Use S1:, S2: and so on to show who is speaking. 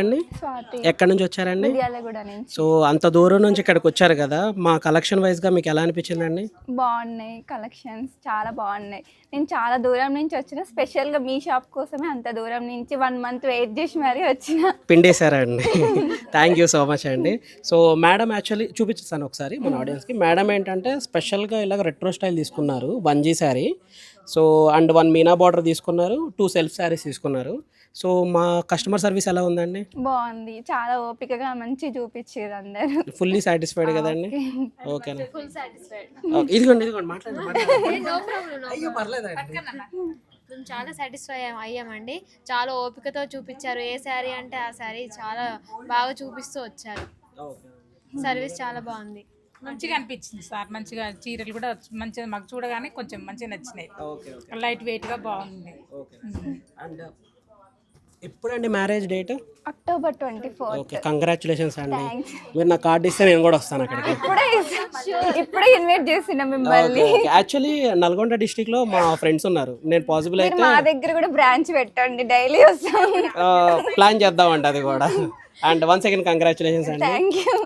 S1: అండి
S2: స్వాతి
S1: ఎక్కడి నుంచి వచ్చారండి?
S2: మిర్యాలగూడ నుంచి.
S1: సో అంత దూరం నుంచి ఇక్కడికి వచ్చారు కదా, మా కలెక్షన్ వైజ్గా మీకు ఎలా అనిపించిందండి?
S2: బాగున్నాయి కలెక్షన్స్, చాలా బాగున్నాయి. నేను చాలా దూరం నుంచి వచ్చిన, స్పెషల్గా మీ షాప్ కోసమే అంత దూరం నుంచి 1 month వెయిట్ చేసి మరీ వచ్చిన.
S1: పిండేశారా అండి? థ్యాంక్ యూ సో మచ్ అండి. సో మేడం యాక్చువల్లీ చూపించేస్తాను ఒకసారి మన ఆడియన్స్కి. మేడం ఏంటంటే స్పెషల్గా ఇలాగ రెట్రో స్టైల్ తీసుకున్నారు, 1G sari. So and 1 Meena border తీసుకున్నారు, 2 సెల్ఫ్ శారీస్ తీసుకున్నారు. సో మా కస్టమర్ సర్వీస్ ఎలా ఉందండి?
S2: బాగుంది, చాలా ఓపికగా మంచి చూపించారు అందరు.
S1: ఫుల్లీ సాటిస్ఫైడ్ కదండి? ఓకేనా? ఇదిగోండి మాట్లాడండి. అయ్యో పర్లేదండి.
S3: మేము చాలా సాటిస్ఫై అయ్యామండి. చాలా ఓపికతో చూపించారు. ఏ శారీ అంటే ఆ శారీ చాలా బాగా చూపిస్తూ వచ్చారు. సర్వీస్ చాలా బాగుంది.
S4: మంచిగా అనిపించింది సార్. మంచిగా చీరలు కూడా మంచిగా మాకు చూడగానే కొంచెం మంచిగా నచ్చినాయి. లైట్ వెయిట్ గా బాగుంది.
S1: అండ్ ఎప్పుడండి marriage date?
S2: October 24th.
S1: Okay, congratulations అండి.
S2: Thanks.
S1: మీరు నా కార్డు ఇస్తే నేను కూడా వస్తాను అక్కడికి.
S2: ఇప్పుడే ఇన్వైట్ చేసిన మిమ్మల్ని.
S1: యాక్చువల్లీ నల్గొండ డిస్ట్రిక్ట్ లో మా ఫ్రెండ్స్ ఉన్నారు. నేను పాసిబుల్
S2: మీరు
S1: అయితే
S2: మా దగ్గర కూడా బ్రాంచ్ పెట్టండి, డైలీ వస్తాం.
S1: ప్లాన్ చేద్దామండి అది కూడా. అండ్ వన్స్ అగైన్ కంగ్రాచులేషన్స్ అండి.
S2: Thank you.